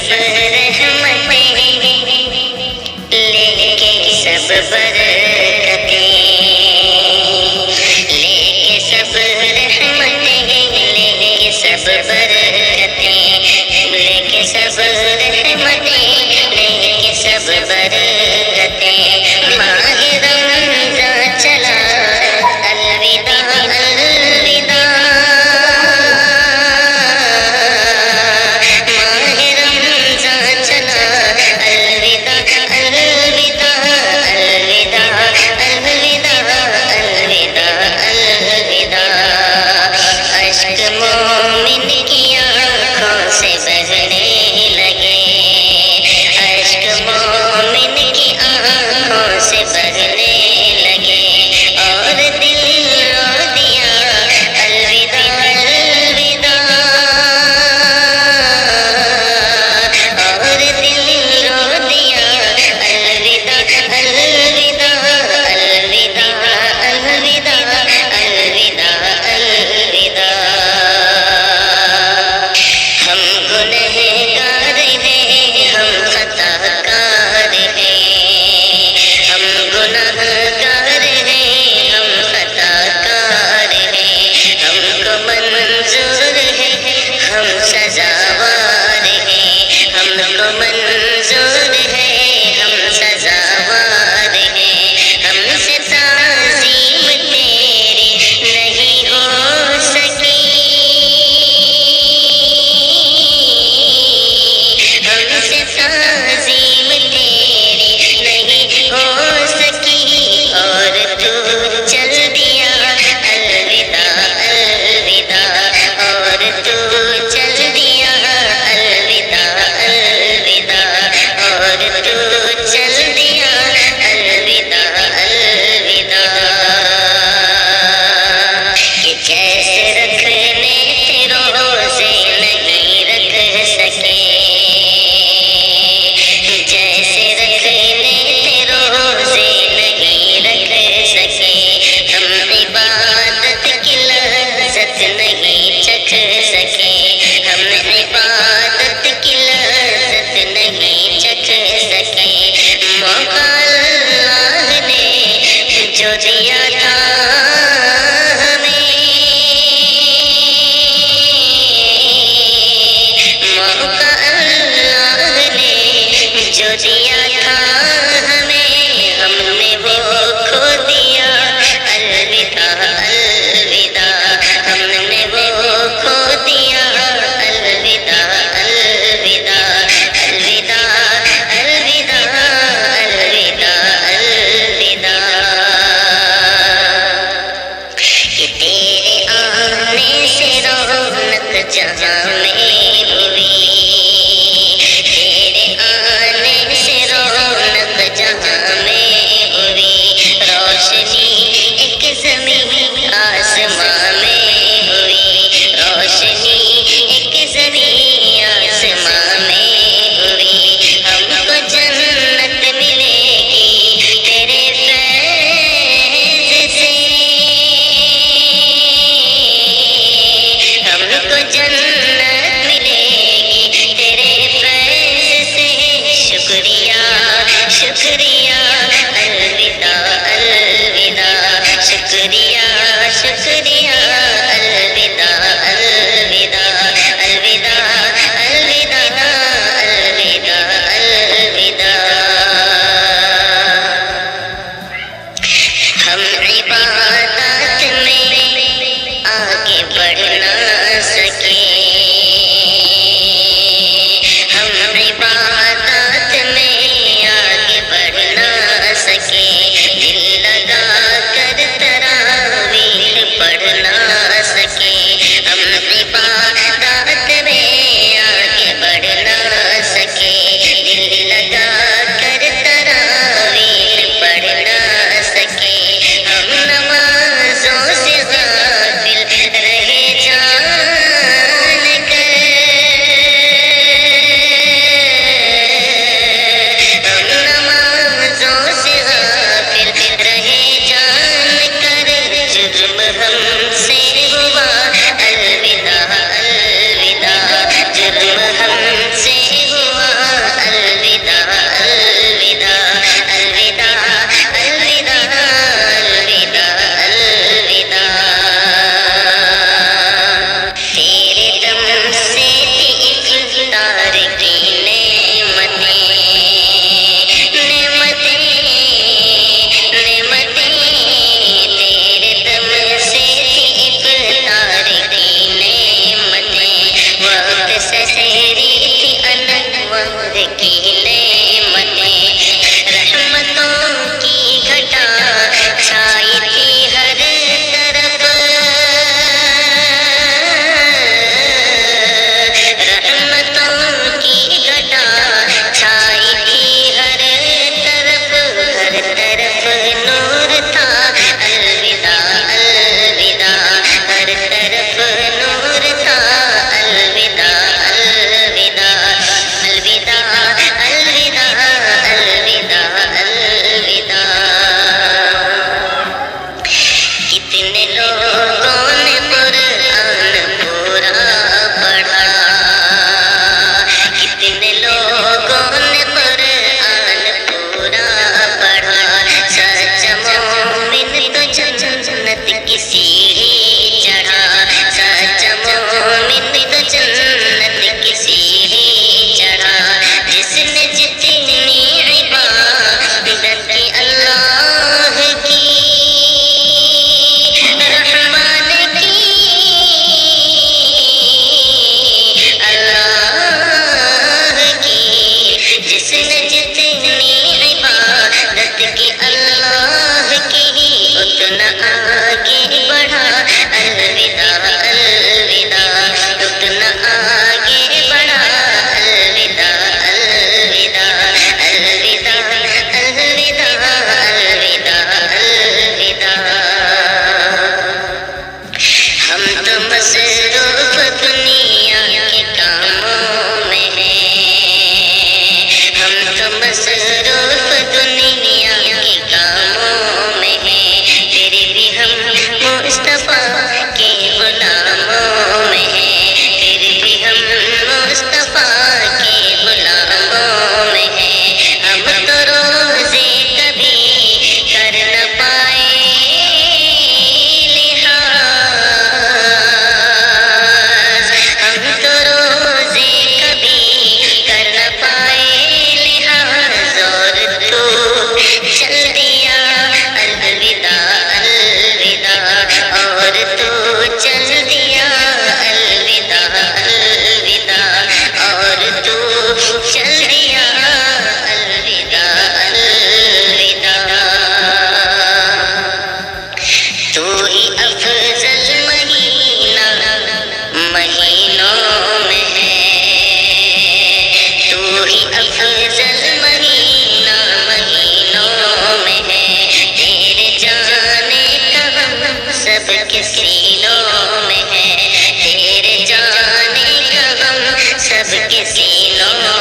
سب رحمتیں لے کے سب برکتیں، لے کے سب رحمتیں، لے کے سب برکتیں، لے کے سب رحمتیں، لے کے سب برکتیں۔ ماہ رمضان چلا الوداع الوداع، ماہ رمضان چلا الوداع الوداع الوداع الوداع الوداع الوداع۔ اشک مومن کی آنکھوں سے بہنے لگے، اشک مومن کی آنکھوں سے بہنے لگے، اور دل رو دیا الوداع الوداع، اور دل رو دیا الوداع الوداع الوداع الوداع الوداع الوداع۔ ہم گنہگار ہیں، ہم خطا کار ہیں، ہم گنہگار ہیں، ہم خطا کار ہیں، ہم کو منظور ہے ہم سزاوار ہیں، ہم کو منظور ہے ہم سزاوار ہیں، ہم سے تعظیم تیری نہیں ہو سکی، ہم سے تعظیم تیری نہیں ہو سکی، اور تو چل دیا الوداع الوداع، اور تو چل دیا الوداع الوداع، اور تو چل دیا الوداع الوداع۔ کہ جیسے رکھنے تھے روزے نہیں رکھ سکے، جیسے رکھنے تھے روزے نہیں رکھ سکے، ہم عبادت کی لذت نہیں چکھ سکے، ہم عبادت کی لذت نہیں چکھ سکے۔ موقع اللہ نے جو دیا تھا ہمیں، موقع اللہ نے جو دیا تھا ہمیں، ہم نے وہ کھو دیا الوداع الوداع، ہم نے وہ کھو دیا الوداع الوداع الوداع الوداع الوداع الوداع۔ کہ تیرے آنے سے رونق جہاں میں ہوئی، تیرے آنے سے رونق جہاں میں ہوئی، روشنی ایک زمین آسمان میں ہوئی، روشنی ایک زمین آسمان میں ہوئی۔ ہم کو جنت ملے گی تیرے فیض سے، ہم کو جنت ملے گی تیرے فیض سے۔ شکریہ شکریہ الوداع الوداع، شکریہ شکریہ الوداع الوداع الوداع الوداع الوداع الوداع۔ ہم عبادات میں آگے بڑھ نہ سکے، ہم عبادات میں آگے بڑھ سینوں میں ہے، تیرے جانے کا غم سب کے سینوں